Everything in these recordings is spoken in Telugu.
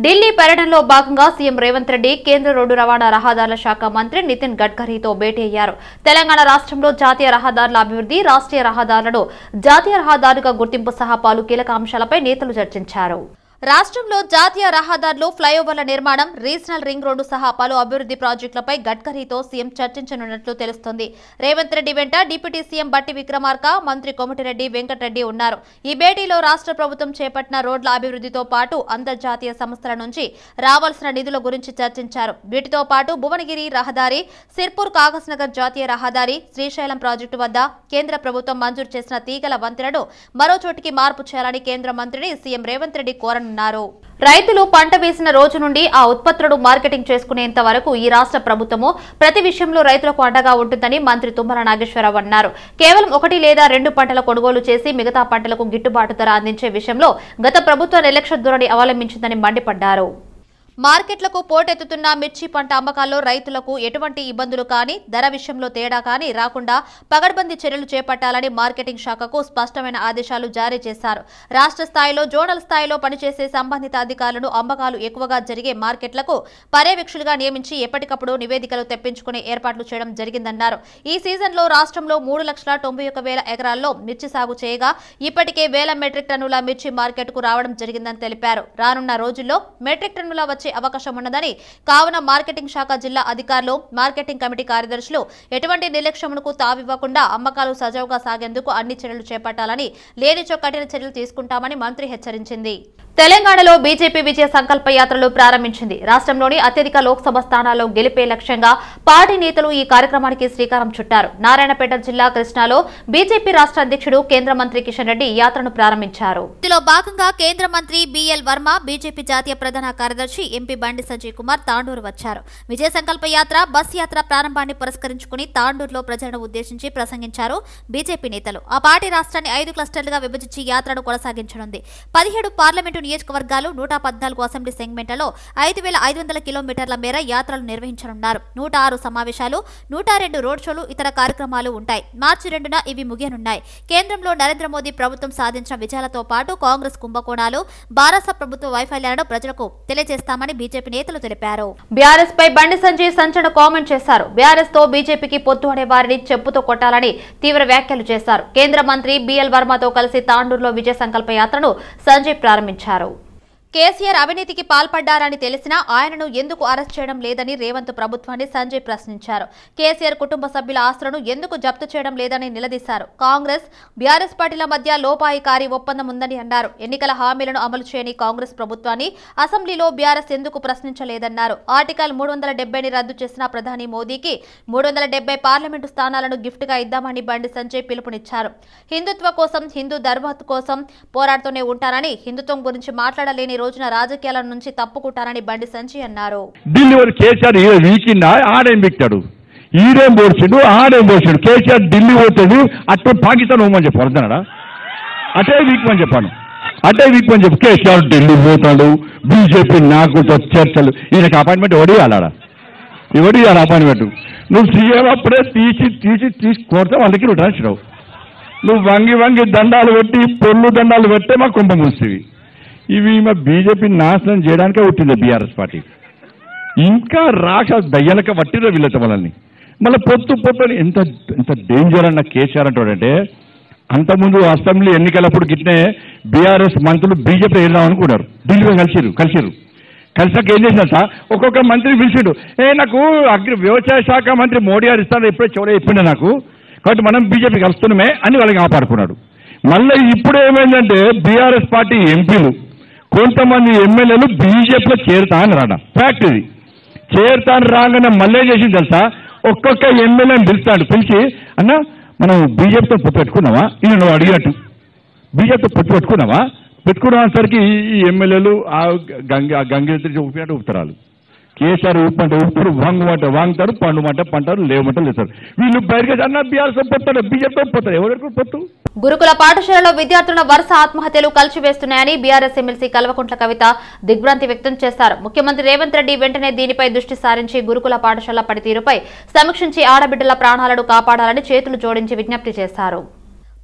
ఢిల్లీ పర్యటనలో భాగంగా సీఎం రేవంత్ రెడ్డి కేంద్ర రోడ్డు రవాణా రహదారుల శాఖ మంత్రి నితిన్ గడ్కరీతో భేటీ అయ్యారు. తెలంగాణ రాష్ట్రంలో జాతీయ రహదారుల అభివృద్ధి, రాష్ట్రీయ రహదారులను జాతీయ రహదారుగా గుర్తింపు సహా పలు కీలక అంశాలపై నేతలు చర్చించారు. రాష్ట్రంలో జాతీయ రహదారులు, ఫ్లైఓవర్ల నిర్మాణం, రీజనల్ రింగ్ రోడ్డు సహా పలు అభివృద్ధి ప్రాజెక్టులపై గడ్కరీతో సీఎం చర్చించనున్నట్లు తెలుస్తోంది. రేవంత్ రెడ్డి వెంట డిప్యూటీ సీఎం బట్టి విక్రమార్క, మంత్రి కోమటిరెడ్డి వెంకటరెడ్డి ఉన్నారు. ఈ భేటీలో రాష్ట్ర ప్రభుత్వం చేపట్టిన రోడ్ల అభివృద్ధితో పాటు అంతర్జాతీయ సంస్థల నుంచి రావాల్సిన నిధుల గురించి చర్చించారు. వీటితో పాటు భువనగిరి రహదారి, సిర్పూర్ కాగజ్నగర్ జాతీయ రహదారి, శ్రీశైలం ప్రాజెక్టు వద్ద కేంద్ర ప్రభుత్వం మంజూరు చేసిన తీగల వంతెనను మరో చోటికి మార్పు చేయాలని కేంద్ర మంత్రిని సీఎం రేవంత్ రెడ్డి కోరనున్నారు. రైతులు పంట వేసిన రోజు నుండి ఆ ఉత్పత్తులను మార్కెటింగ్ చేసుకునేంత వరకు ఈ రాష్ట్ర ప్రభుత్వము ప్రతి విషయంలో రైతులకు అండగా ఉంటుందని మంత్రి తుమ్మల నాగేశ్వరరావు అన్నారు. కేవలం 1 లేదా 2 పంటల కొనుగోలు చేసి మిగతా పంటలకు గిట్టుబాటు ధర అందించే విషయంలో గత ప్రభుత్వం నిర్లక్ష్య ధోరణి అవలంబించిందని మండిపడ్డారు. మార్కెట్లకు పోటెత్తుతున్న మిర్చి పంట అమ్మకాల్లో రైతులకు ఎటువంటి ఇబ్బందులు కానీ, ధర విషయంలో తేడా కానీ రాకుండా పగడ్బందీ చర్యలు చేపట్టాలని మార్కెటింగ్ శాఖకు స్పష్టమైన ఆదేశాలు జారీ చేశారు. రాష్ట్ర స్థాయిలో, జోనల్ స్థాయిలో పనిచేసే సంబంధిత అధికారులను అమ్మకాలు ఎక్కువగా జరిగే మార్కెట్లకు పర్యవేక్షకులుగా నియమించి ఎప్పటికప్పుడు నివేదికలు తెప్పించుకునే ఏర్పాట్లు చేయడం జరిగిందన్నారు. ఈ సీజన్లో రాష్ట్రంలో 3,91,000 ఎకరాల్లో మిర్చి సాగు చేయగా ఇప్పటికే 1,000 మెట్రిక్ టన్నుల మిర్చి మార్కెట్కు రావడం జరిగిందని తెలిపారు. రానున్న రోజుల్లో మెట్రిక్ టన్నుల వచ్చే అవకాశం ఉన్నదని, కావున మార్కెటింగ్ శాఖ జిల్లా అధికారులు, మార్కెటింగ్ కమిటీ కార్యదర్శులు ఎటువంటి నిర్లక్ష్యమునకు తావివ్వకుండా అమ్మకాలు సజావుగా సాగేందుకు అన్ని చర్యలు చేపట్టాలని, లేనిచో కఠిన చర్యలు తీసుకుంటామని మంత్రి హెచ్చరించింది. తెలంగాణలో బీజేపీ విజయ సంకల్ప యాత్రలు ప్రారంభించింది. రాష్ట్రంలోని అత్యధిక లోక్సభ స్థానాల్లో గెలిపే లక్ష్యంగా పార్టీ నేతలు ఈ కార్యక్రమానికి శ్రీకారం చుట్టారు. నారాయణపేట జిల్లా కృష్ణాలో బీజేపీ రాష్ట్ర అధ్యక్షుడు కేంద్ర మంత్రి కిషన్ రెడ్డి యాత్రను ప్రారంభించారు. ఇందులో భాగంగా కేంద్ర మంత్రి బిఎల్ వర్మ, బీజేపీ జాతీయ ప్రధాన కార్యదర్శి ఎంపీ బండి సంజయ్ కుమార్ తాండూరు వచ్చారు. విజయ సంకల్ప యాత్ర, బస్ యాత్ర ప్రారంభాన్ని పురస్కరించుకుని తాండూరులో ప్రజలను ఉద్దేశించి ప్రసంగించారు బీజేపీ నేతలు. ఆ పార్టీ రాష్ట్రాన్ని 5 క్లస్టర్లుగా విభజించి యాత్రను కొనసాగించనుంది. 17 పార్లమెంటు నియోజకవర్గాలు, 114 అసెంబ్లీ సెగ్మెంట్లలో 5,500 కిలోమీటర్ల మేర యాత్రలు నిర్వహించనున్నారు. 106 సమావేశాలు, 102 రోడ్ షోలు, ఇతర కార్యక్రమాలు ఉంటాయి. మార్చి 2న ఇవి ముగియనున్నాయి. కేంద్రంలో నరేంద్ర మోదీ ప్రభుత్వం సాధించిన విజయాలతో పాటు కాంగ్రెస్ కుంభకోణాలు, బారాస ప్రభుత్వ వైఫల్యాలను ప్రజలకు తెలియజేస్తామని బీజేపీ నేతలు తెలిపారు. బీఆర్ఎస్ పై బండి సంజయ్ సంచలన కామెంట్ చేశారు. బీఆర్ఎస్ తో బీజేపీకి పొత్తు అనే వారిని చెప్పుతో కొట్టాలని తీవ్ర వ్యాఖ్యలు చేశారు. కేంద్ర మంత్రి బిఎల్ వర్మతో కలిసి తాండూరులో విజయ సంకల్ప యాత్రను సంజయ్ ప్రారంభించారు. కేసీఆర్ అవినీతికి పాల్పడ్డారని తెలిసినా ఆయనను ఎందుకు అరెస్ట్ చేయడం లేదని రేవంత్ ప్రభుత్వాన్ని సంజయ్ ప్రశ్నించారు. కేసీఆర్ కుటుంబ సభ్యుల ఆస్తులను ఎందుకు జప్తు చేయడం లేదని నిలదీశారు. కాంగ్రెస్, బీఆర్ఎస్ పార్టీల మధ్య లోపాయికారి ఒప్పందం ఉందని అన్నారు. ఎన్నికల హామీలను అమలు చేయని కాంగ్రెస్ ప్రభుత్వాన్ని అసెంబ్లీలో బీఆర్ఎస్ ఎందుకు ప్రశ్నించలేదన్నారు. ఆర్టికల్ 370ని రద్దు చేసిన ప్రధాని మోదీకి 370 పార్లమెంటు స్థానాలను గిఫ్ట్ గా ఇద్దామని బండి సంజయ్ పిలుపునిచ్చారు. హిందుత్వ కోసం, హిందూ ధర్మం కోసం పోరాడుతూనే ఉంటారని, హిందుత్వం గురించి మాట్లాడలేని రోజున రాజకీయాల నుంచి తప్పుకుంటారని బండి సంజయ్ అన్నారు. ఢిల్లీ కేసీఆర్ వీకిండా ఆడేం పెట్టాడు, ఈడేం పోర్చిండు, ఆడేం పోర్చిండు. కేసీఆర్ ఢిల్లీ పోతాడు, అట్లా పాకిస్తాన్ పోమని చెప్పారు. అర్థనాడా? అటే వీక్మని చెప్పాను, అటే వీక్మని చెప్పు. కేసీఆర్ ఢిల్లీ పోతాడు, బీజేపీ నాకు చర్చలు, ఈయనకి అపాయింట్మెంట్ ఎవడియాలా, ఎవడియాలి అపాయింట్మెంట్? నువ్వు సీఎం అప్పుడే తీసి కొడితే వాళ్ళకి రిటర్న్స్ రావు. నువ్వు వంగి దండాలు పెట్టి, పొల్లు దండాలు పెట్టే మా కుంభం వస్తుంది. ఇవి మా బీజేపీ నాశనం చేయడానికే వచ్చింది బీఆర్ఎస్ పార్టీ. ఇంకా రాష్ట్ర దయ్యాలక పట్టిరో వీళ్ళతో వాళ్ళని. మళ్ళీ పొత్తు ఎంత ఎంత డేంజర్ అన్న కేసీఆర్ అంటాడంటే, అంతకుముందు అసెంబ్లీ ఎన్నికలప్పుడు గిట్నే బీఆర్ఎస్ మంత్రులు బీజేపీ వెళ్దాం అనుకున్నారు. ఢిల్లీలో కలిసాక ఏం చేసినా సార్, ఒక్కొక్క మంత్రి పిలిచిండు. నాకు వ్యవసాయ శాఖ మంత్రి మోడీ గారు ఇస్తాను ఎప్పుడే చెప్పిండే నాకు, కాబట్టి మనం బీజేపీ కలుస్తున్నామే అని వాళ్ళకి కాపాడుకున్నాడు. మళ్ళీ ఇప్పుడు ఏమైందంటే బీఆర్ఎస్ పార్టీ ఎంపీలు, కొంతమంది ఎమ్మెల్యేలు బీజేపీలో చేరుతానని రాడ ఫ్యాక్ట్. ఇది చేరుతాను రాగానే మళ్ళీ చేసింది తెలుసా, ఒక్కొక్క ఎమ్మెల్యేని పిలిచి అన్న మనం బీజేపీతో పొత్తు పెట్టుకున్నావా, ఈయన నువ్వు అడిగినట్టు బీజేపీతో పొత్తు పెట్టుకున్నాసరికి ఈ ఎమ్మెల్యేలు ఆ గంగేత్రి ఊపినట్టు ఊపుతారు. కేసీఆర్ ఊపంటే ఊపుతారు, వంగమంటే వాంగుతారు, పండుమంటే పంటారు, లేవమంటే లేస్తారు. వీళ్ళు బయటకు అన్న బీఆర్ఎస్ పొత్తాడు, బీజేపీతో పోతారు. ఎవరికి పొత్తు? గురుకుల పాఠశాలలో విద్యార్థుల వరుస ఆత్మహత్యలు కలిసివేస్తున్నాయని బీఆర్ఎస్ ఎమ్మెల్సీ కల్వకుంట్ల కవిత దిగ్భ్రాంతి వ్యక్తం చేశారు. ముఖ్యమంత్రి రేవంత్ రెడ్డి వెంటనే దీనిపై దృష్టి సారించి గురుకుల పాఠశాల పనితీరుపై సమీక్షించి ఆడబిడ్డల ప్రాణాలను కాపాడాలని చేతులు జోడించి విజ్ఞప్తి చేశారు.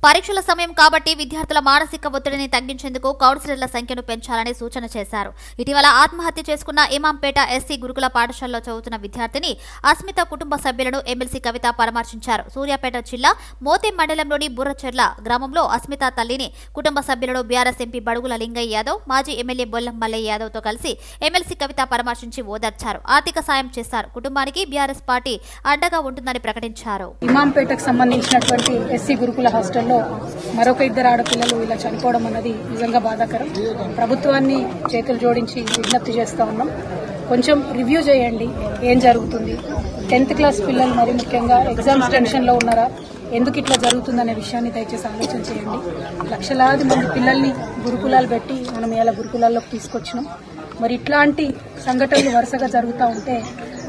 పరీక్షల సమయం కాబట్టి విద్యార్థుల మానసిక ఒత్తిడిని తగ్గించేందుకు కౌన్సిలర్ల సంఖ్యను పెంచాలని సూచన చేశారు. ఇటీవల ఆత్మహత్య చేసుకున్న ఇమాంపేట ఎస్సీ గురుకుల పాఠశాలలో చదువుతున్న విద్యార్థిని అస్మిత కుటుంబ సభ్యులను ఎమ్మెల్సీ కవిత పరామర్శించారు. సూర్యాపేట జిల్లా మోతెం మండలంలోని బుర్రచెర్ల గ్రామంలో అస్మిత తల్లిని కుటుంబ సభ్యులను బీఆర్ఎస్ ఎంపీ బడుగుల లింగయ్య యాదవ్, మాజీ ఎమ్మెల్యే బొల్లం మల్లయ్య యాదవ్ తో కలిసి ఎమ్మెల్సీ కవిత పరామర్శించి ఓదార్చారు. ఆర్థిక సాయం చేశారు. కుటుంబానికి బీఆర్ఎస్ పార్టీ అండగా ఉంటుందని ప్రకటించారు. ఇమాంపేటకు సంబంధించినటువంటి ఎస్సీ గురుకుల హాస్టల్ మరొక ఇద్దరు ఆడపిల్లలు ఇలా చనిపోవడం అన్నది నిజంగా బాధాకరం. ప్రభుత్వాన్ని చేతులు జోడించి విజ్ఞప్తి చేస్తా ఉన్నాం. కొంచెం రివ్యూ చేయండి, ఏం జరుగుతుంది. 10th క్లాస్ పిల్లలు మరి ముఖ్యంగా ఎగ్జామ్స్ టెన్షన్లో ఉన్నారా, ఎందుకు ఇట్లా జరుగుతుందనే విషయాన్ని దయచేసి ఆలోచన చేయండి. లక్షలాది మంది పిల్లల్ని గురుకులాలు పెట్టి మనం ఇలా గురుకులాల్లోకి తీసుకొచ్చినాం. మరి ఇట్లాంటి సంఘటనలు వరుసగా జరుగుతూ ఉంటే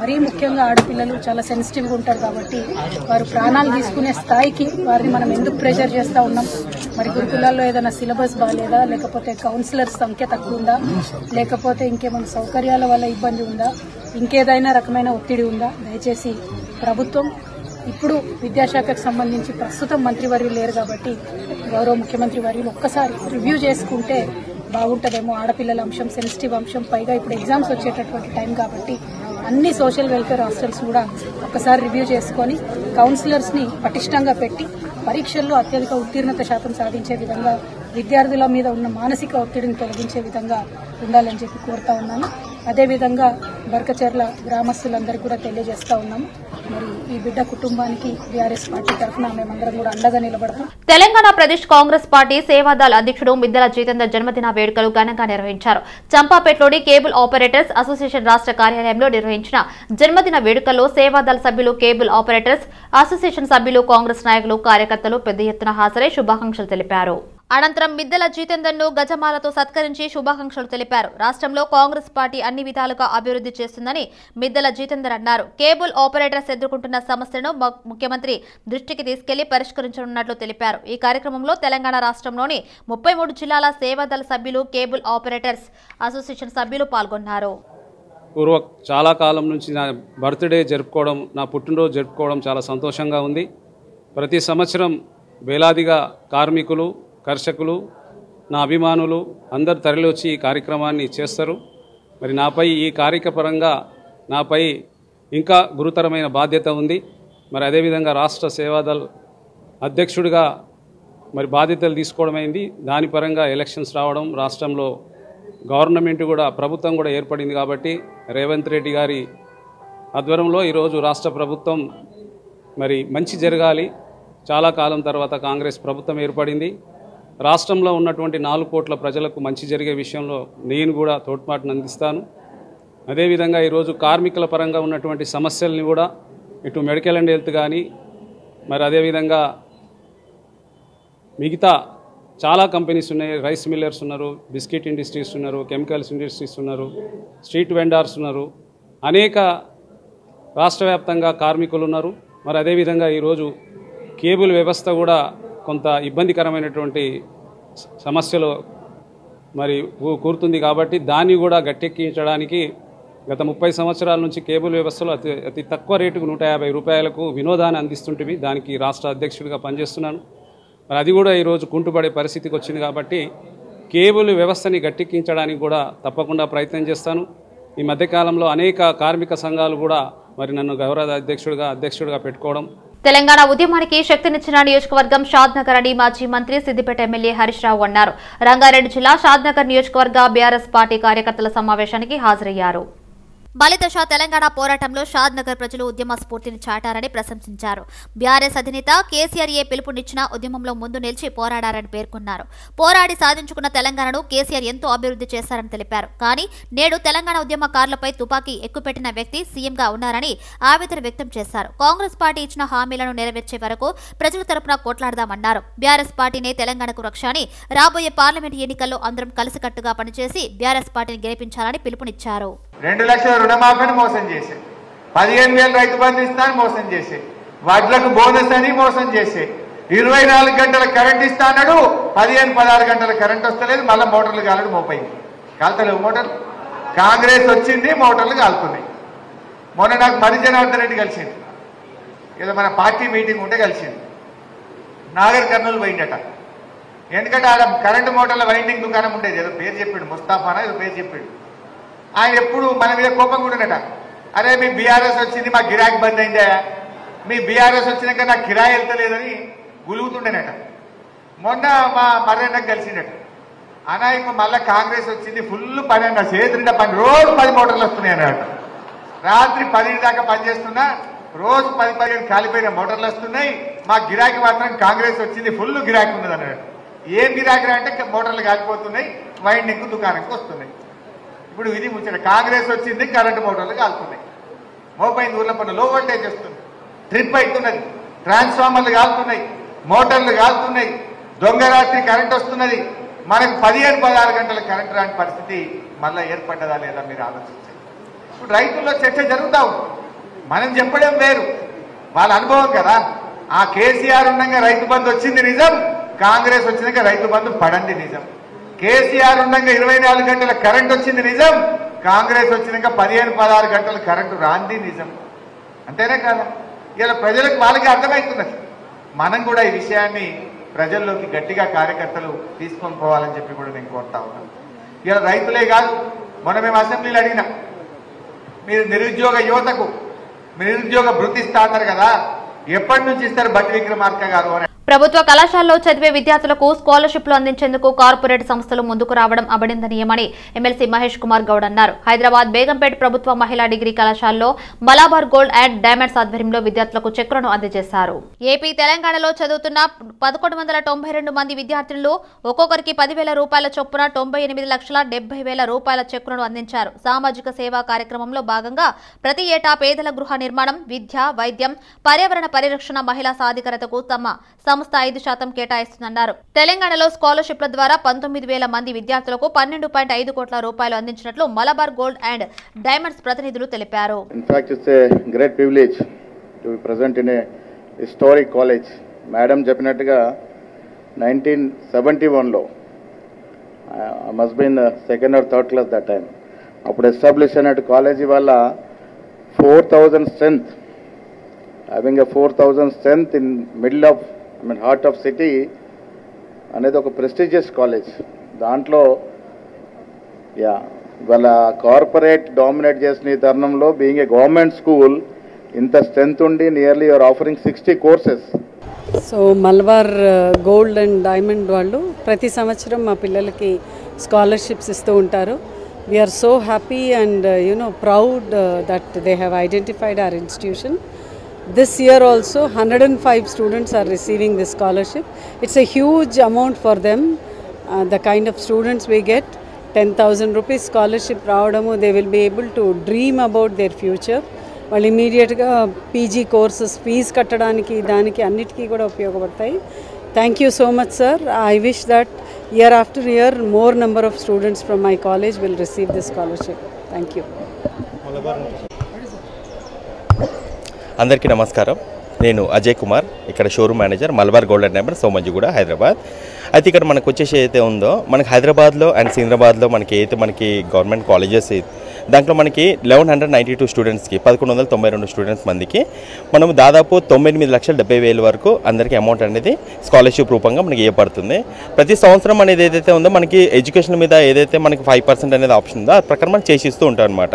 మరీ ముఖ్యంగా ఆడపిల్లలు చాలా సెన్సిటివ్గా ఉంటారు కాబట్టి వారు ప్రాణాలు తీసుకునే స్థాయికి వారిని మనం ఎందుకు ప్రెషర్ చేస్తూ ఉన్నాం. మరి గురుకులాల్లో ఏదైనా సిలబస్ బాగాలేదా, లేకపోతే కౌన్సిలర్స్ సంఖ్య తక్కువ ఉందా, లేకపోతే ఇంకేమైనా సౌకర్యాల వల్ల ఇబ్బంది ఉందా, ఇంకేదైనా రకమైన ఒత్తిడి ఉందా. దయచేసి ప్రభుత్వం ఇప్పుడు విద్యాశాఖకు సంబంధించి ప్రస్తుతం మంత్రివర్యులు లేరు కాబట్టి గౌరవ ముఖ్యమంత్రి వర్యులు ఒక్కసారి రివ్యూ చేసుకుంటే బాగుంటుందేమో. ఆడపిల్లల అంశం సెన్సిటివ్ అంశం, పైగా ఇప్పుడు ఎగ్జామ్స్ వచ్చేటటువంటి టైం కాబట్టి అన్ని సోషల్ వెల్ఫేర్ హాస్టల్స్ కూడా ఒక్కసారి రివ్యూ చేసుకుని కౌన్సిలర్స్ ని పటిష్టంగా పెట్టి పరీక్షల్లో అత్యధిక ఉత్తీర్ణత శాతం సాధించే విధంగా, విద్యార్థుల మీద ఉన్న మానసిక ఒత్తిడిని తొలగించే విధంగా ఉండాలని చెప్పి కోరుతా ఉన్నాను. అదేవిధంగా బర్కచెర్ల గ్రామస్తులందరికీ కూడా తెలియజేస్తా ఉన్నాము. మరి ఈ బిడ్డ కుటుంబానికి బీఆర్ఎస్ పార్టీ తరఫున మేమందరం కూడా అండగా నిలబడతాం. తెలంగాణ ప్రదేశ్ కాంగ్రెస్ పార్టీ సేవాదళ్ అధ్యక్షుడు మిద్దెల జితేందర్ జన్మదిన వేడుకలు ఘనంగా నిర్వహించారు. చంపాపేటలోని కేబుల్ ఆపరేటర్స్ అసోసియేషన్ రాష్ట్ర కార్యాలయంలో నిర్వహించిన జన్మదిన వేడుకల్లో సేవాదళ్ సభ్యులు, కేబుల్ ఆపరేటర్స్ అసోసియేషన్ సభ్యులు, కాంగ్రెస్ నాయకులు, కార్యకర్తలు పెద్ద ఎత్తున హాజరై శుభాకాంక్షలు తెలిపారు. అనంతరం మిద్దెల జితేందర్ ను గజమాలతో సత్కరించి శుభాకాంక్షలు తెలిపారు. రాష్ట్రంలో కాంగ్రెస్ పార్టీ అన్ని విధాలుగా అభివృద్ధి చేస్తుందని మిద్దెల జితేందర్ అన్నారు. కేబుల్ ఆపరేటర్స్ ఎదుర్కొంటున్న సమస్యలను ముఖ్యమంత్రి దృష్టికి తీసుకెళ్లి పరిష్కరించనున్నట్లు తెలిపారు. ఈ కార్యక్రమంలో తెలంగాణ రాష్ట్రంలోని 33 జిల్లాల సేవాదళ సభ్యులు, కేబుల్ ఆపరేటర్స్ అసోసియేషన్ సభ్యులు పాల్గొన్నారు. చాలా కాలం నుంచి నా బర్త్డే జరుపుకోవడం, నా పుట్టినరోజు జరుపుకోవడం చాలా సంతోషంగా ఉంది. ప్రతి సంవత్సరం వేలాదిగా కార్మికులు, కర్షకులు, నా అభిమానులు అందరు తరలివచ్చి ఈ కార్యక్రమాన్ని చేస్తారు. మరి నాపై ఈ కార్యక్రమపరంగా నాపై ఇంకా గురుతరమైన బాధ్యత ఉంది. మరి అదేవిధంగా రాష్ట్ర సేవాదళ్ అధ్యక్షుడిగా మరి బాధ్యతలు తీసుకోవడమైంది. దాని పరంగా ఎలక్షన్స్ రావడం, రాష్ట్రంలో గవర్నమెంట్ కూడా, ప్రభుత్వం కూడా ఏర్పడింది కాబట్టి రేవంత్ రెడ్డి గారి ఆధ్వర్యంలో ఈరోజు రాష్ట్ర ప్రభుత్వం మరి మంచి జరగాలి. చాలా కాలం తర్వాత కాంగ్రెస్ ప్రభుత్వం ఏర్పడింది. రాష్ట్రంలో ఉన్నటువంటి 4 కోట్ల ప్రజలకు మంచి జరిగే విషయంలో నేను కూడా తోడ్పాటును అందిస్తాను. అదేవిధంగా ఈరోజు కార్మికుల పరంగా ఉన్నటువంటి సమస్యల్ని కూడా ఇటు మెడికల్ అండ్ హెల్త్ కానీ, మరి అదేవిధంగా మిగతా చాలా కంపెనీస్ ఉన్నాయి. రైస్ మిల్లర్స్ ఉన్నారు, బిస్కెట్ ఇండస్ట్రీస్ ఉన్నారు, కెమికల్స్ ఇండస్ట్రీస్ ఉన్నారు, స్ట్రీట్ వెండర్స్ ఉన్నారు, అనేక రాష్ట్ర వ్యాప్తంగా కార్మికులు ఉన్నారు. మరి అదేవిధంగా ఈరోజు కేబుల్ వ్యవస్థ కూడా కొంత ఇబ్బందికరమైనటువంటి సమస్యలు మరి కూరుతుంది కాబట్టి దాన్ని కూడా గట్టెక్కించడానికి గత 30 సంవత్సరాల నుంచి కేబుల్ వ్యవస్థలో అతి తక్కువ రేటుకు 150 రూపాయలకు వినోదాన్ని అందిస్తుంటివి. దానికి రాష్ట్ర అధ్యక్షుడిగా పనిచేస్తున్నాను. మరి అది కూడా ఈరోజు కుంటుపడే పరిస్థితికి వచ్చింది కాబట్టి కేబుల్ వ్యవస్థని గట్టెక్కించడానికి కూడా తప్పకుండా ప్రయత్నం చేస్తాను. ఈ మధ్యకాలంలో అనేక కార్మిక సంఘాలు కూడా మరి నన్ను గౌరవ అధ్యక్షుడిగా పెట్టుకోవడం. తెలంగాణ ఉద్యమానికి శక్తినిచ్చిన నియోజకవర్గం షాద్నగర్ అని మాజీ మంత్రి సిద్దిపేట ఎమ్మెల్యే హరీష్ రావు అన్నారు. రంగారెడ్డి జిల్లా షాద్నగర్ నియోజకవర్గ బీఆర్ఎస్ పార్టీ కార్యకర్తల సమావేశానికి హాజరయ్యారు. బలిదశ తెలంగాణ పోరాటంలో షాద్నగర్ ప్రజలు ఉద్యమ స్ఫూర్తిని చాటారని ప్రశంసించారు. బీఆర్ఎస్ అధినేత కేసీఆర్ పిలుపునిచ్చిన ఉద్యమంలో ముందు నిలిచి పోరాడారని పేర్కొన్నారు. పోరాడి సాధించుకున్న తెలంగాణను కేసీఆర్ ఎంతో అభివృద్ధి చేశారని తెలిపారు. కానీ నేడు తెలంగాణ ఉద్యమకారులపై తుపాకీ ఎక్కుపెట్టిన వ్యక్తి సీఎంగా ఉన్నారని ఆవేదన వ్యక్తం చేశారు. కాంగ్రెస్ పార్టీ ఇచ్చిన హామీలను నెరవేర్చే వరకు ప్రజల తరపున కొట్లాడదామన్నారు. బీఆర్ఎస్ పార్టీనే తెలంగాణకు రక్ష అని రాబోయే పార్లమెంట్ ఎన్నికల్లో అందరం కలిసికట్టుగా పనిచేసి బీఆర్ఎస్ పార్టీని గెలిపించాలని పిలుపునిచ్చారు. 2 లక్షల రుణమాఫీని మోసం చేసే, 15,000 రైతు బంధు ఇస్తానని మోసం చేసే, వడ్లకు బోనస్ అని మోసం చేసే, 24 గంటల కరెంట్ ఇస్తా అన్నాడు, 15-16 గంటల కరెంట్ వస్తలేదు, మళ్ళీ మోటార్లు కాలడు మోపైంది. కాలుతలేవు మోటార్లు. కాంగ్రెస్ వచ్చింది, మోటార్లు కాలుతున్నాయి. మొన్న నాకు మరి జనార్దన్ రెడ్డి కలిసింది, ఏదో మన పార్టీ మీటింగ్ ఉంటే కలిసింది. నాగర్ కర్నూలు పోయిండట. ఎందుకంటే ఆడ కరెంటు మోటార్ల వైండింగ్ దుకాణం ఉండేది, ఏదో పేరు చెప్పిండు, ముస్తాఫానా ఏదో పేరు చెప్పిండు. ఆయన ఎప్పుడు మన మీద కోపం కూడా ఉండట. అరే మీ బీఆర్ఎస్ వచ్చింది, మా గిరాకీ బంద్ అయిందా, మీ బీఆర్ఎస్ వచ్చినాక నాకు కిరాయి వెళ్తలేదని గులుగుతుండేనట. మొన్న మా మర్రెన్నకు కలిసిండట. అనా ఇప్పుడు మళ్ళీ కాంగ్రెస్ వచ్చింది, ఫుల్ పని అన్న, చేతిండా పని, రోజు 10 మోటార్లు వస్తున్నాయి అన్నట. రాత్రి 10 దాకా పనిచేస్తున్నా, రోజు 10-15 కాలిపోయిన మోటార్లు వస్తున్నాయి, మా గిరాకీ మాత్రం కాంగ్రెస్ వచ్చింది, ఫుల్ గిరాకీ ఉన్నది అన్నాడు. ఏం గిరాకీ అంటే మోటార్లు కాలిపోతున్నాయి, వైండింగ్ దుకాణంకి వస్తున్నాయి. ఇప్పుడు ఇది ముచ్చట, కాంగ్రెస్ వచ్చింది, కరెంటు మోటార్లు కాలుతున్నాయి, మోపైంది ఊర్ల పనులు, లో వోల్టేజ్ వస్తుంది, ట్రిప్ అవుతున్నది, ట్రాన్స్ఫార్మర్లు కాలుతున్నాయి, మోటార్లు కాలుతున్నాయి, దొంగ రాత్రి కరెంట్ వస్తున్నది. మనకు 15-16 గంటల కరెంట్ రాని పరిస్థితి మళ్ళీ ఏర్పడ్డదా లేదా మీరు ఆలోచించండి. ఇప్పుడు రైతుల్లో చర్చ జరుగుతా ఉంది, మనం చెప్పడం వేరు, వాళ్ళ అనుభవం కదా. ఆ కేసీఆర్ ఉండగా రైతు బంధు వచ్చింది నిజం, కాంగ్రెస్ వచ్చినాక రైతు బంధు పడండి నిజం. కేసీఆర్ ఉండగా 24 గంటల కరెంట్ వచ్చింది నిజం, కాంగ్రెస్ వచ్చినాక 15-16 గంటల కరెంటు రాంది నిజం. అంతేనే కదా. ఇలా ప్రజలకు వాళ్ళకి అర్థమవుతున్నది. మనం కూడా ఈ విషయాన్ని ప్రజల్లోకి గట్టిగా కార్యకర్తలు తీసుకొని పోవాలని చెప్పి కూడా నేను కోరుతా ఉన్నాను. ఇలా రైతులే కాదు, మొన్న మేము అసెంబ్లీలో అడిగినా, మీరు నిరుద్యోగ యువతకు నిరుద్యోగ భృతి ఇస్తా అన్నారు కదా, ఎప్పటి నుంచి ఇస్తారు బట్టి విక్రమార్క గారు అని. ప్రభుత్వ కళాశాలలో చదివే విద్యార్థులకు స్కాలర్షిప్లు అందించేందుకు కార్పొరేట్ సంస్థలు ముందుకు రావడం అభినందనీయమని ఎమ్మెల్సీ మహేష్ కుమార్ గౌడ్ అన్నారు. హైదరాబాద్ బేగంపేట్ ప్రభుత్వ మహిళా డిగ్రీ కళాశాలలో మలబార్ గోల్డ్ అండ్ డైమండ్స్ ఆధ్వర్యంలో విద్యార్థులకు చెక్కులను అందజేశారు. ఏపీ తెలంగాణలో చదువుతున్న 1192 మంది విద్యార్థులు ఒక్కొక్కరికి 10,000 రూపాయల చొప్పున 98,70,000 రూపాయల చెక్కులను అందించారు. సామాజిక సేవా కార్యక్రమంలో భాగంగా ప్రతి ఏటా పేదల గృహ నిర్మాణం, విద్య, వైద్యం, పర్యావరణ పరిరక్షణ, మహిళా సాధికారతకు తమ సంస్థ 5% కేటాయిస్తుందన్నారు. తెలంగాణలో స్కాలర్షిప్ల ద్వారా 19,000 మంది విద్యార్థులకు 12.5 కోట్ల రూపాయలు అందించినట్లు మలబార్ గోల్డ్ అండ్ డైమండ్స్ ప్రతినిధులు తెలిపారు. In fact, it's a great privilege to be present in a historic college. Madam చెప్పినట్టుగా 1971లో I must be in the second or third class that time. అప్పుడు ఎస్టాబ్లిష్ అయినట్టు కాలేజీ వల్ల 4,000 strength, having a 4,000 strength in middle of heart of city అనేది ఒక ప్రెస్టీజియస్ కాలేజ్. దాంట్లో వాళ్ళ కార్పొరేట్ డామినేట్ చేసిన ఈ తరుణంలో బీయింగ్ ఏ గవర్నమెంట్ స్కూల్ ఇంత స్ట్రెంత్ ఉండి nearly you're offering 60 courses. So Malabar gold and diamond వాళ్ళు ప్రతి సంవత్సరం మా పిల్లలకి స్కాలర్షిప్స్ ఇస్తూ ఉంటారు. We're so happy and proud that they have identified our institution. This year also 105 students are receiving this scholarship. It's a huge amount for them. The kind of students we get, 10,000 rupees scholarship రావడము, they will be able to dream about their future. వాళ్ళు ఇమీడియట్గా పీజీ కోర్సెస్ ఫీజ్ కట్టడానికి దానికి అన్నిటికీ కూడా ఉపయోగపడతాయి. Thank you so much sir. I wish that year after year more number of students from my college will receive this scholarship. Thank you. అందరికీ నమస్కారం. నేను అజయ్ కుమార్, ఇక్కడ showroom manager Malabar gold and diamonds, Somajiguda, Hyderabad. అయితే ఇక్కడ మనకు వచ్చేసి అయితే ఉందో, మనకి హైదరాబాద్లో అండ్ సికింద్రాబాద్లో మనకి గవర్నమెంట్ కాలేజెస్, దాంట్లో మనకి 1192 స్టూడెంట్స్కి 1192 స్టూడెంట్స్ మందికి మనము దాదాపు 98,70,000 వరకు అందరికీ అమౌంట్ అనేది స్కాలర్షిప్ రూపంగా మనకి ఇవ్వబడుతుంది. ప్రతి సంవత్సరం అనేది ఏదైతే ఉందో మనకి ఎడ్యుకేషన్ మీద ఏదైతే మనకి 5% అనేది ఆప్షన్ ఉందో ఆ ప్రకారం మనం చేసిస్తూ ఉంటాం అనమాట.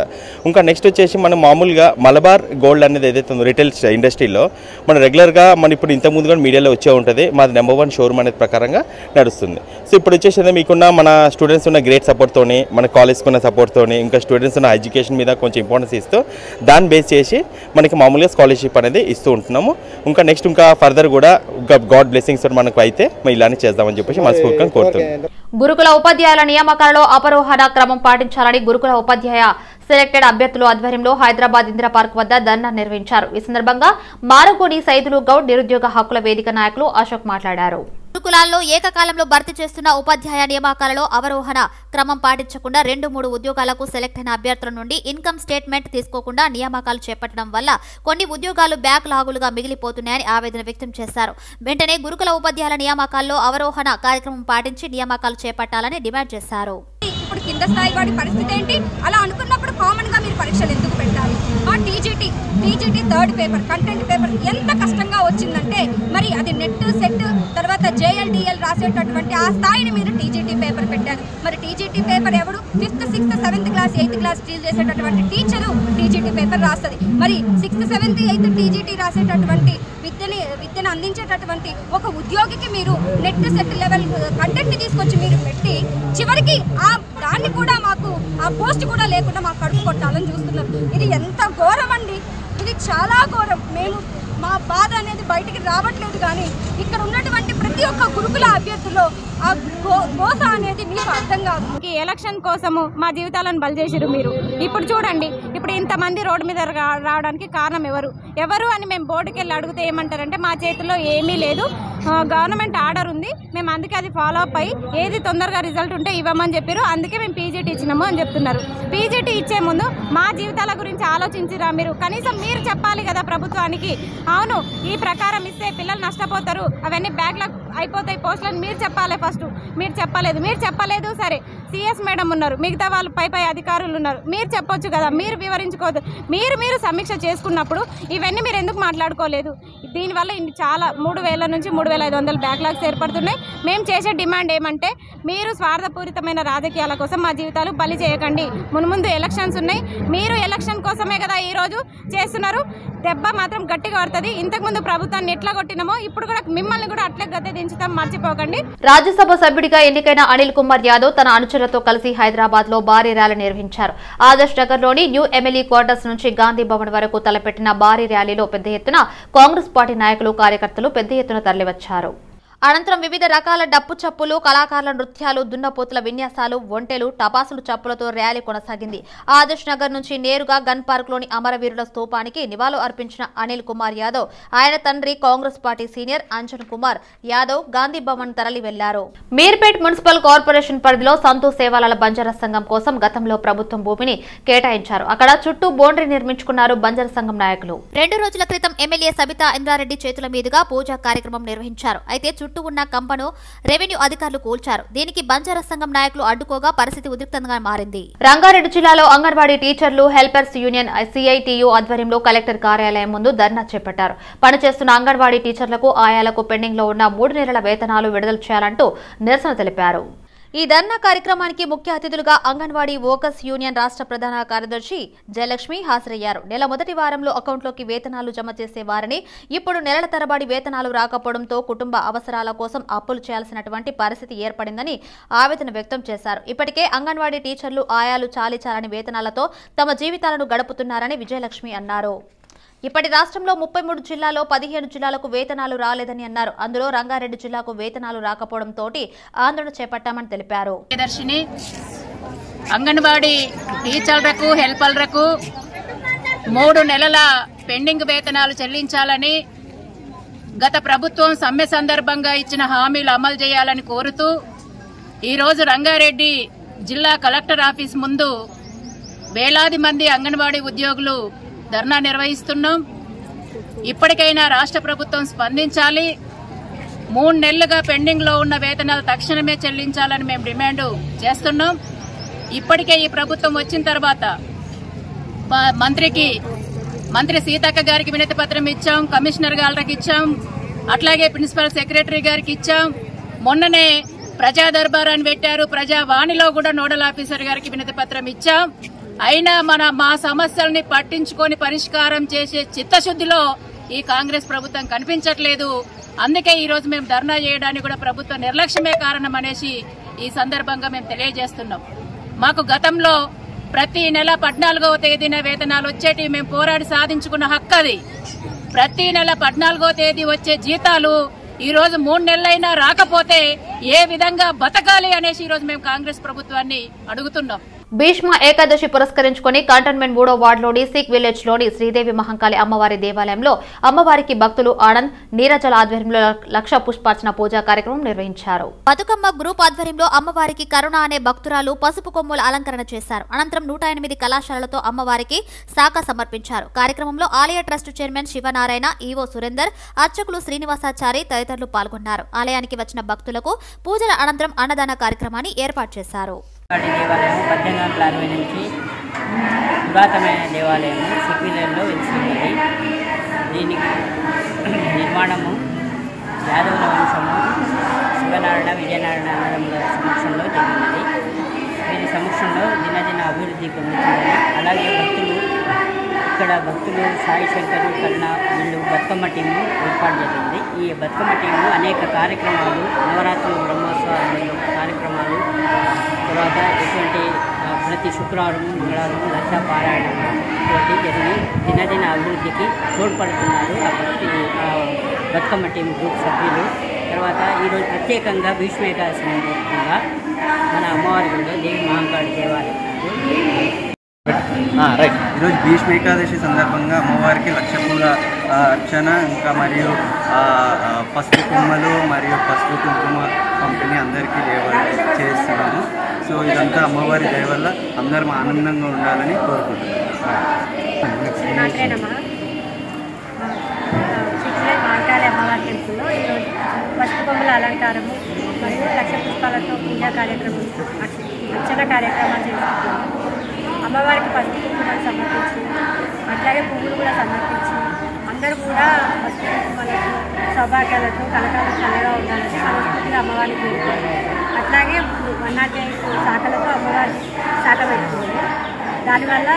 ఇంకా నెక్స్ట్ వచ్చేసి మనం మామూలుగా మలబార్ గోల్డ్ అనేది ఏదైతే ఉందో రిటైల్ ఇండస్ట్రీలో మనం రెగ్యులర్గా మన ఇప్పుడు ఇంతకుముందు కూడా మీడియాలో వచ్చే ఉంటుంది, మాది నెంబర్ 1 షోరూమ్ అనేది ప్రకారంగా నడుస్తుంది. సో ఇప్పుడు వచ్చేసి మీకున్న మన స్టూడెంట్స్ ఉన్న గ్రేట్ సపోర్ట్తోని, మన కాలేజ్కి ఉన్న సపోర్ట్తోని, ఇంకా స్టూడెంట్స్ ఉన్న ఎడ్యుకేషన్ మీద కొంచెం ఇంపార్టెన్స్ ఇస్తూ దాన్ని బేస్ చేసి మనకి మామూలుగా స్కాలర్షిప్ అనేది ఇస్తూ ఉంటున్నాము. ఇంకా నెక్స్ట్ ఇంకా ఫర్దర్ కూడా గాడ్ బ్లెస్సింగ్స్ మనకు అయితే మేము ఇలానే చేద్దామని చెప్పేసి మనస్ఫూర్తిగా కోరుతున్నాం. గురుకుల ఉపాధ్యాయుల నియామకాలలో అపరోహణ క్రమం పాటించాలని గురుకుల ఉపాధ్యాయ సెలెక్టెడ్ అభ్యర్థుల ఆధ్వర్యంలో హైదరాబాద్ ఇందిరా పార్క్ వద్ద ధర్నా నిర్వహించారు. ఈ సందర్భంగా మారగోని సైదులు గౌడ్, నిరుద్యోగ హక్కుల వేదిక నాయకులు అశోక్ మాట్లాడారు. గురుకులాల్లో ఏకకాలంలో భర్తీ చేస్తున్న ఉపాధ్యాయ నియామకాలలో అవరోహణ క్రమం పాటించకుండా 2-3 ఉద్యోగాలకు సెలెక్ట్ అయిన అభ్యర్థుల నుండి ఇన్కమ్ స్టేట్మెంట్ తీసుకోకుండా నియామకాలు చేపట్టడం వల్ల కొన్ని ఉద్యోగాలు బ్యాక్ లాగులుగా మిగిలిపోతున్నాయని ఆవేదన వ్యక్తం చేశారు. వెంటనే గురుకుల ఉపాధ్యాయుల నియామకాల్లో అవరోహణ కార్యక్రమం పాటించి నియామకాలు చేపట్టాలని డిమాండ్ చేశారు. ఇప్పుడు కింద స్థాయి వాడి పరిస్థితి ఏంటి? అలా అనుకున్నప్పుడు కామన్ గా మీరు పరీక్షలు ఎందుకు పెట్టాలి? ఆ TGT third paper content paper ఎంత కష్టంగా వచ్చిందంటే మరి అది నెట్ సెట్ JLDL రాసేటటువంటి ఆ స్థాయిని మీరు టీజీటీ పేపర్ పెట్టారు. మరి టీజీటీ పేపర్ ఎవడు 5th, 6th, 7th class 8th class teach చేసేటటువంటి టీచరు టీజీటీ పేపర్ రాస్తుంది. మరి 6th, 7th, 8th టీజీటీ రాసేటటువంటి విద్యను అందించేటటువంటి ఒక ఉద్యోగికి మీరు నెట్ సెట్ లెవెల్ కంటెంట్ తీసుకొచ్చి మీరు పెట్టి చివరికి దాన్ని కూడా మాకు ఆ పోస్ట్ కూడా లేకుండా మాకు కడుపు కొట్టాలని చూస్తున్నారు. ఇది ఎంత ఘోరం అండి, ఇది చాలా ఘోరం. మేము మా బాధ అనేది బయటికి రావట్లేదు, కానీ ఇక్కడ ఉన్నటువంటి ప్రతి ఒక్క గురుకుల అభ్యర్థుల్లో ఆ గోస అనేది మీకు అర్థం కాదు. ఈ ఎలక్షన్ కోసము మా జీవితాలను బలి చేసిరు మీరు. ఇప్పుడు చూడండి, ఇప్పుడు ఇంతమంది రోడ్డు మీద రావడానికి కారణం ఎవరు అని మేము బోర్డుకి వెళ్ళి అడిగితే ఏమంటారంటే మా చేతిలో ఏమీ లేదు, గవర్నమెంట్ ఆర్డర్ ఉంది, మేము అందుకే అది ఫాలో అప్ అయ్యి ఏది తొందరగా రిజల్ట్ ఉంటే ఇవ్వమని చెప్పారు, అందుకే మేము పీజీటీ ఇచ్చినాము అని చెప్తున్నారు. పీజీటీ ఇచ్చే ముందు మా జీవితాల గురించి ఆలోచించిరా మీరు? కనీసం మీరు చెప్పాలి కదా ప్రభుత్వానికి, అవును ఈ ప్రకారం ఇస్తే పిల్లలు నష్టపోతారు, అవన్నీ బ్యాక్లాగ్ అయిపోతాయి పోస్టులని మీరు చెప్పాలి. ఫస్ట్ మీరు చెప్పలేదు. సరే సిఎస్ మేడం ఉన్నారు, మిగతా వాళ్ళు పై అధికారులు ఉన్నారు, మీరు చెప్పొచ్చు కదా, మీరు వివరించుకోవద్దు. మీరు సమీక్ష చేసుకున్నప్పుడు ఇవన్నీ మీరు ఎందుకు మాట్లాడుకోలేదు? దీనివల్ల చాలా 3,000 నుంచి 3,500 బ్యాక్లాగ్స్ ఏర్పడుతున్నాయి. మేము చేసే డిమాండ్ ఏమంటే మీరు స్వార్థపూరితమైన రాజకీయాల కోసం మా జీవితాలు బలి చేయకండి. మున్ముందు ఎలక్షన్స్ ఉన్నాయి, మీరు ఎలక్షన్ కోసమే కదా ఈరోజు చేస్తున్నారు. దెబ్బ మాత్రం గట్టిగా పడుతుంది. ఇంతకుముందు ప్రభుత్వాన్ని ఎట్లా కొట్టినామో ఇప్పుడు కూడా మిమ్మల్ని కూడా అట్లే గద్దె దించుతాం, మర్చిపోకండి. రాజ్యసభ సభ్యుడిగా ఎన్నికైన అనిల్ కుమార్ యాదవ్ తన అనుచరులతో కలిసి హైదరాబాద్ లో భారీ ర్యాలీ నిర్వహించారు. ఆదర్శ్ నగర్ లోని న్యూ ఎమ్మెల్యే క్వార్టర్స్ నుంచి గాంధీ భవన్ వరకు తలపెట్టిన భారీ ర్యాలీలో పెద్ద ఎత్తున కాంగ్రెస్ పార్టీ నాయకులు, కార్యకర్తలు పెద్ద ఎత్తున తరలివచ్చారు. అనంతరం వివిధ రకాల డప్పు చప్పులు, కళాకారుల నృత్యాలు, దున్నపోతుల విన్యాసాలు, ఒంటెలు, టపాసులు చప్పులతో ర్యాలీ కొనసాగింది. ఆదర్శ్ నగర్ నుంచి నేరుగా గన్ పార్క్ లోని అమరవీరుల స్తూపానికి నివాళులు అర్పించిన అనిల్ కుమార్ యాదవ్, ఆయన తండ్రి కాంగ్రెస్ పార్టీ సీనియర్ అంజన్ కుమార్ యాదవ్ గాంధీ భవన్ తరలి వెళ్లారు. మీర్పేట్ మున్సిపల్ కార్పొరేషన్ పరిధిలో సంతూ సేవాలాల బంజారా సంఘం కోసం గతంలో ప్రభుత్వం భూమిని కేటాయించారు. అక్కడ చుట్టూ బౌండరీ నిర్మించుకున్నారు బంజారా సంఘం నాయకులు. 2 రోజుల క్రితం ఎమ్మెల్యే సబితా ఇంద్రారెడ్డి చేతుల మీదుగా పూజా కార్యక్రమం నిర్వహించారు. అయితే చుట్టూ ఉన్న కంపను రెవెన్యూ అధికారులు కూల్చారు. దీనికి బంజారా సంఘం నాయకులు అడ్డుకోగా పరిస్థితి ఉద్రిక్తంగా మారింది. రంగారెడ్డి జిల్లాలో అంగన్వాడీ టీచర్లు, హెల్పర్స్ యూనియన్ CITU ఆధ్వర్యంలో కలెక్టర్ కార్యాలయం ముందు ధర్నా చేపట్టారు. పనిచేస్తున్న అంగన్వాడీ టీచర్లకు, ఆయాలకు పెండింగ్ లో ఉన్న 3 నెలల వేతనాలు విడుదల చేయాలంటూ నిరసన తెలిపారు. ఈ ధర్నా కార్యక్రమానికి ముఖ్య అతిథులుగా అంగన్వాడీ వర్కర్స్ యూనియన్ రాష్ట్ర ప్రధాన కార్యదర్శి జయలక్ష్మి హాజరయ్యారు. నెల మొదటి వారంలో అకౌంట్లోకి వేతనాలు జమ చేసేవారని, ఇప్పుడు నెలల తరబడి వేతనాలు రాకపోవడంతో కుటుంబ అవసరాల కోసం అప్పులు చేయాల్సినటువంటి పరిస్థితి ఏర్పడిందని ఆవేదన వ్యక్తం చేశారు. ఇప్పటికే అంగన్వాడీ టీచర్లు, ఆయాలు చాలీచాలని వేతనాలతో తమ జీవితాలను గడుపుతున్నారని విజయలక్ష్మి అన్నారు. ఇప్పటి రాష్ట్రంలో 33 జిల్లాలో 15 జిల్లాలకు వేతనాలు రాలేదని అన్నారు. అందులో రంగారెడ్డి జిల్లాకు వేతనాలు రాకపోవడంతో ఆందోళన చేపట్టామని తెలిపారు. అంగన్వాడీ టీచర్లకు, హెల్పర్లకు 3 నెలల పెండింగ్ వేతనాలు చెల్లించాలని, గత ప్రభుత్వం సమ్మె సందర్భంగా ఇచ్చిన హామీలు అమలు చేయాలని కోరుతూ ఈరోజు రంగారెడ్డి జిల్లా కలెక్టర్ ఆఫీస్ ముందు వేలాది మంది అంగన్వాడీ ఉద్యోగులు ధర్నా నిర్వహిస్తున్నాం. ఇప్పటికైనా రాష్ట్ర ప్రభుత్వం స్పందించాలి. 3 నెలలుగా పెండింగ్ లో ఉన్న వేతనాలు తక్షణమే చెల్లించాలని మేము డిమాండ్ చేస్తున్నాం. ఇప్పటికే ఈ ప్రభుత్వం వచ్చిన తర్వాత మంత్రి సీతక్క గారికి వినతి పత్రం ఇచ్చాం, కమిషనర్ గారికి ఇచ్చాం, అట్లాగే ప్రిన్సిపల్ సెక్రటరీ గారికి ఇచ్చాం. మొన్ననే ప్రజా దర్బారాన్ని పెట్టారు, ప్రజావాణిలో కూడా నోడల్ ఆఫీసర్ గారికి వినతి పత్రం ఇచ్చాం. అయినా మా సమస్యల్ని పట్టించుకొని పరిష్కారం చేసే చిత్తశుద్దిలో ఈ కాంగ్రెస్ ప్రభుత్వం కనిపించట్లేదు. అందుకే ఈ రోజు మేము ధర్నా చేయడానికి కూడా ప్రభుత్వ నిర్లక్ష్యమే కారణం అనేసి ఈ సందర్భంగా మేము తెలియజేస్తున్నాం. మాకు గతంలో ప్రతి నెల 14వ తేదీన వేతనాలు వచ్చేటి మేము పోరాడి సాధించుకున్న హక్కు అది. ప్రతి నెల 14వ తేదీ వచ్చే జీతాలు ఈ రోజు 3 నెలలైనా రాకపోతే ఏ విధంగా బతకాలి అనేసి ఈ రోజు మేము కాంగ్రెస్ ప్రభుత్వాన్ని అడుగుతున్నాం. భీష్మ ఏకాదశి పురస్కరించుకుని కంటోన్మెంట్ 3వ వార్డులోని సిక్ విలేజ్ లోని శ్రీదేవి మహంకాళి అమ్మవారి దేవాలయంలో అమ్మవారికి భక్తులు ఆనంద్, నీరజల ఆధ్వర్యంలో 1,00,000 పుష్పార్చన పూజా కార్యక్రమం నిర్వహించారు. బతుకమ్మ గ్రూప్ ఆధ్వర్యంలో అమ్మవారికి కరుణ అనే భక్తురాలు పసుపు కొమ్ముల అలంకరణ చేశారు. అనంతరం 108 కళాశాలలతో అమ్మవారికి శాఖ సమర్పించారు. కార్యక్రమంలో ఆలయ trust chairman Sivanarayana, EO Surender, అర్చకులు శ్రీనివాసాచారి తదితరులు పాల్గొన్నారు. ఆలయానికి వచ్చిన భక్తులకు పూజల అనంతరం అన్నదాన కార్యక్రమాన్ని ఏర్పాటు చేశారు. దేవాలయం 1860 నుంచి పురాతనమైన దేవాలయం సిక్విలేన్లో వెలిసినది. దీనికి నిర్మాణము యాదవుల వంశము శివనారాయణ విజయనారాయణ అన్నదమ్ముల సమక్షంలో జరిగినది. వీరి సమక్షంలో దినదిన అభివృద్ధి పొందుతుందని, అలాగే భక్తులు సాయి శంకరు కరుణ వీళ్ళు బతుకమ్మ టీము ఏర్పాటు జరిగింది. ఈ బతుకమ్మ టీము అనేక కార్యక్రమాలు, నవరాత్రులు బ్రహ్మోత్సవాలు కార్యక్రమాలు, తర్వాత ఇటువంటి ప్రతి శుక్రవారం మంగళవారం లక్ష పారాయణం జరిగి దినదిన అభివృద్ధికి తోడ్పడుతున్నారు ఆ బతుకమ్మ టీం గ్రూప్ సభ్యులు. తర్వాత ఈరోజు ప్రత్యేకంగా భీష్మేకాదశి సందర్భంగా మన అమ్మవారి గుడిలో దేవి మహాంకాళి దేవాలయం రైట్. ఈరోజు భీష్మ ఏకాదశి సందర్భంగా అమ్మవారికి లక్ష పూల అర్చన, ఇంకా మరియు పసుపు కొమ్మలు మరియు పసుపు కుంకుమ పంపిణీ అందరికీ చేస్తున్నాము. సో ఇదంతా అమ్మవారి దయ వల్ల అందరం ఆనందంగా ఉండాలని కోరుకుంటున్నాము. మహాంకాళి అమ్మవారి టెంపుల్లో ఈరోజు పసుపు కొమ్మల అలంకారము మరియు లక్ష పుష్పాలతో పూజా కార్యక్రమం, అర్చన కార్యక్రమాలు చేస్తున్నాము. అమ్మవారికి పసుపు కుంకుమలు సమర్పించి, అట్లాగే పువ్వులు కూడా సమర్పించి, అందరూ కూడా పసుపు కుంకుమలతో సౌభాగ్యాలతో కలకాలం చల్లగా ఉండాలని మనస్ఫూర్తిగా అమ్మవారికి కోరుకోవాలి. అట్లాగే 108 శాఖలతో అమ్మవారికి శాఖ పెట్టుకోవాలి. దానివల్ల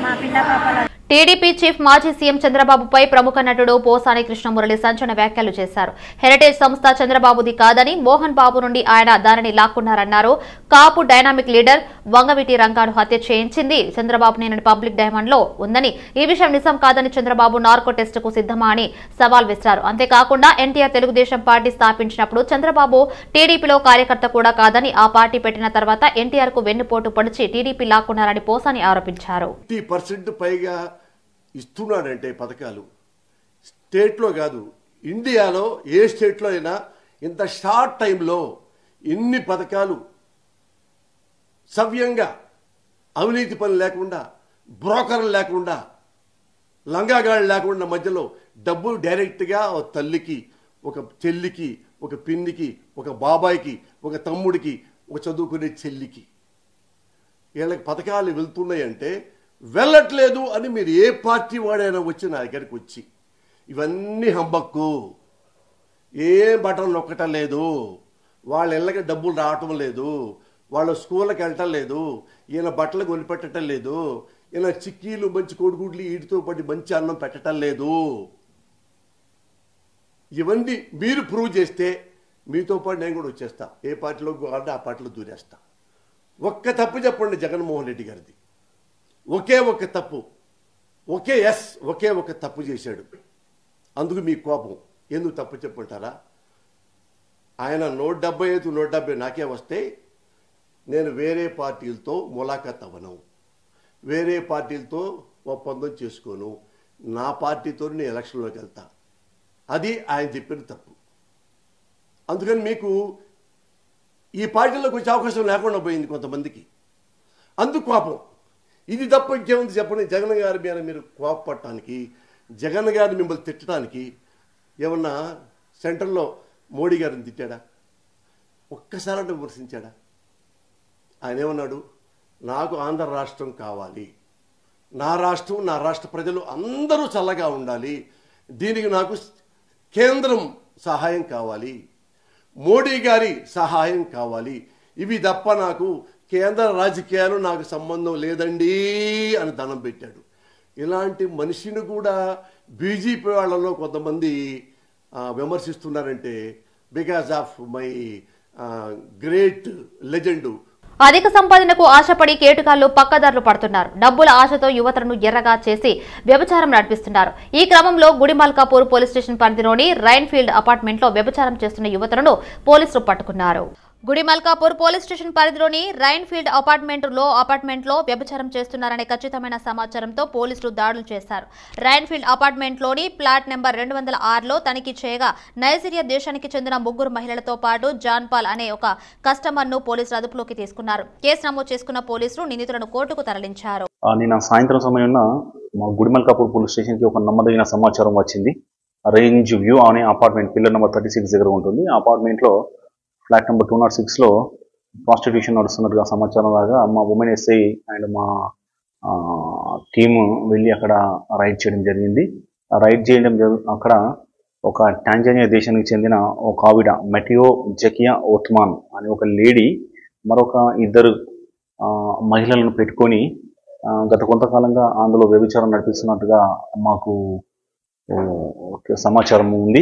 మా పిల్ల పాపల టీడీపీ చీఫ్ మాజీ సీఎం చంద్రబాబుపై ప్రముఖ నటుడు పోసాని కృష్ణమురళి సంచలన వ్యాఖ్యలు చేశారు. హెరిటేజ్ సంస్థ చంద్రబాబుది కాదని, మోహన్ బాబు నుండి ఆయన దానిని లాక్కున్నారన్నారు. కాపు డైనామిక్ లీడర్ వంగవీటి రంగాను హత్య చేయించింది చంద్రబాబునేనని పబ్లిక్ డైమండ్ లో ఉందని, ఈ విషయం నిజం కాదని చంద్రబాబు నార్కో టెస్టుకు సిద్ధమా అని సవాల్ విసిరారు. అంతేకాకుండా ఎన్టీఆర్ తెలుగుదేశం పార్టీ స్థాపించినప్పుడు చంద్రబాబు టీడీపీలో కార్యకర్త కూడా కాదని, ఆ పార్టీ పెట్టిన తర్వాత ఎన్టీఆర్ కు వెన్నుపోటు పొడిచి టీడీపీ లాక్కున్నారని పోసాని ఆరోపించారు. ఇస్తున్నాడంటే పథకాలు స్టేట్లో కాదు, ఇండియాలో ఏ స్టేట్లో అయినా ఇంత షార్ట్ టైంలో ఇన్ని పథకాలు సవ్యంగా, అవినీతి పని లేకుండా, బ్రోకర్లు లేకుండా, లంగాగాళ్ళు లేకుండా మధ్యలో డబ్బులు డైరెక్ట్గా ఒక తల్లికి, ఒక చెల్లికి, ఒక పిన్నికి, ఒక బాబాయికి, ఒక తమ్ముడికి, ఒక చదువుకునే చెల్లికి, వీళ్ళకి పథకాలు వెళ్తున్నాయంటే వెళ్ళట్లేదు అని మీరు ఏ పార్టీ వాడైనా వచ్చి నా దగ్గరికి వచ్చి ఇవన్నీ హంబక్కు, ఏ బటన్ నొక్కటం లేదు, వాళ్ళ ఇళ్ళకి డబ్బులు రావటం లేదు, వాళ్ళ స్కూళ్ళకి వెళ్ళటం లేదు, ఈయన బట్టలు కొనిపెట్టడం లేదు, ఈయన చిక్కీలు మంచి కోడిగుడ్లు వీటితో పాటు మంచి అన్నం పెట్టడం లేదు, ఇవన్నీ మీరు ప్రూవ్ చేస్తే మీతో పాటు నేను కూడా వచ్చేస్తా. ఏ పార్టీలో కావాలంటే ఆ పార్టీలో దూరేస్తా. ఒక్క తప్పు చెప్పండి జగన్మోహన్ రెడ్డి గారిది, ఒకే ఒక తప్పు, ఒకే ఒక తప్పు చేశాడు, అందుకు మీ కోపం. ఎందుకు తప్పు చెప్పంటారా? ఆయన 175 నాకే వస్తే నేను వేరే పార్టీలతో ములాఖాత్ అవ్వను, వేరే పార్టీలతో ఒప్పందం చేసుకోను, నా పార్టీతో నేను ఎలక్షన్లోకి వెళ్తా. అది ఆయన చెప్పిన తప్పు. అందుకని మీకు ఈ పార్టీలోకి వచ్చే అవకాశం లేకుండా పోయింది కొంతమందికి, అందుకు కోపం. ఇది తప్ప ఇంకేముంది చెప్పండి? జగన్ గారి మీద మీరు కోపపడటానికి, జగన్ గారిని మిమ్మల్ని తిట్టడానికి ఏమన్నా సెంట్రల్లో మోడీ గారిని తిట్టాడా? ఒక్కసారి అంటే విమర్శించాడా? ఆయన ఏమన్నాడు? నాకు ఆంధ్ర రాష్ట్రం కావాలి, నా రాష్ట్రం, నా రాష్ట్ర ప్రజలు అందరూ చల్లగా ఉండాలి, దీనికి నాకు కేంద్రం సహాయం కావాలి, మోడీ గారి సహాయం కావాలి, ఇవి తప్ప నాకు కేంద్ర రాజకీయాలు నాకు సంబంధం లేదండి అని దండం పెట్టాడు. ఇలాంటి మనిషిని కూడా బీజేపీ వాళ్ళలో కొంతమంది విమర్శిస్తున్నారంటే because of my great legend. అధిక సంపాదనకు ఆశపడి కేటుగాళ్లు పక్కదారులు పడుతున్నారు. డబ్బుల ఆశతో యువతను ఎర్రగా చేసి వ్యభిచారం నడిపిస్తున్నారు. ఈ క్రమంలో గుడిమల్కాపూర్ పోలీస్ స్టేషన్ పరిధిలోని రైన్ ఫీల్డ్ అపార్ట్మెంట్ లో వ్యభిచారం చేస్తున్న యువతను పోలీసులు పట్టుకున్నారు. గుడిమల్కాపూర్ పోలీస్ స్టేషన్ పరిధిలోని రైన్ ఫీల్డ్ అపార్ట్మెంట్ లో వ్యభిచారం చేస్తున్నారనే ఖచ్చితమైన సమాచారంతో పోలీసులు దాడులు చేశారు. రైన్ ఫీల్డ్ అపార్ట్మెంట్ లోని ప్లాట్ నెంబర్ 206లో తనిఖీ చేయగా నైజీరియా దేశానికి చెందిన 3 మహిళలతో పాటు జాన్ పాల్ అనే ఒక కస్టమర్ ను పోలీసులు అదుపులోకి తీసుకున్నారు. కేసు నమోదు చేసుకున్న పోలీసులు నిందితులను కోర్టుకు తరలించారు. నిన్న సాయంత్రం సమయంలో మా గుడిమల్కాపూర్ పోలీస్ స్టేషన్ కి ఒక నమ్మదగిన సమాచారం వచ్చింది. రేంజ్ వ్యూ అనే అపార్ట్మెంట్ పిల్లర్ నెంబర్ 36 దగ్గర ఉంటుంది. ఆ అపార్ట్మెంట్ లో ఫ్లాట్ నెంబర్ 206లో ప్రాస్టిట్యూషన్ నడుస్తున్నట్టుగా సమాచారం లాగా మా ఉమెన్ ఎస్ఐ అండ్ మా టీము వెళ్ళి అక్కడ రైడ్ చేయడం జరిగింది. రైడ్ చేయడం అక్కడ ఒక టాంజానియా దేశానికి చెందిన ఒక ఆవిడ మెటియో జకియా ఓత్మాన్ అనే ఒక లేడీ మరొక ఇద్దరు మహిళలను పెట్టుకొని గత కొంతకాలంగా అందులో వ్యభిచారం నడిపిస్తున్నట్టుగా మాకు సమాచారం ఉంది.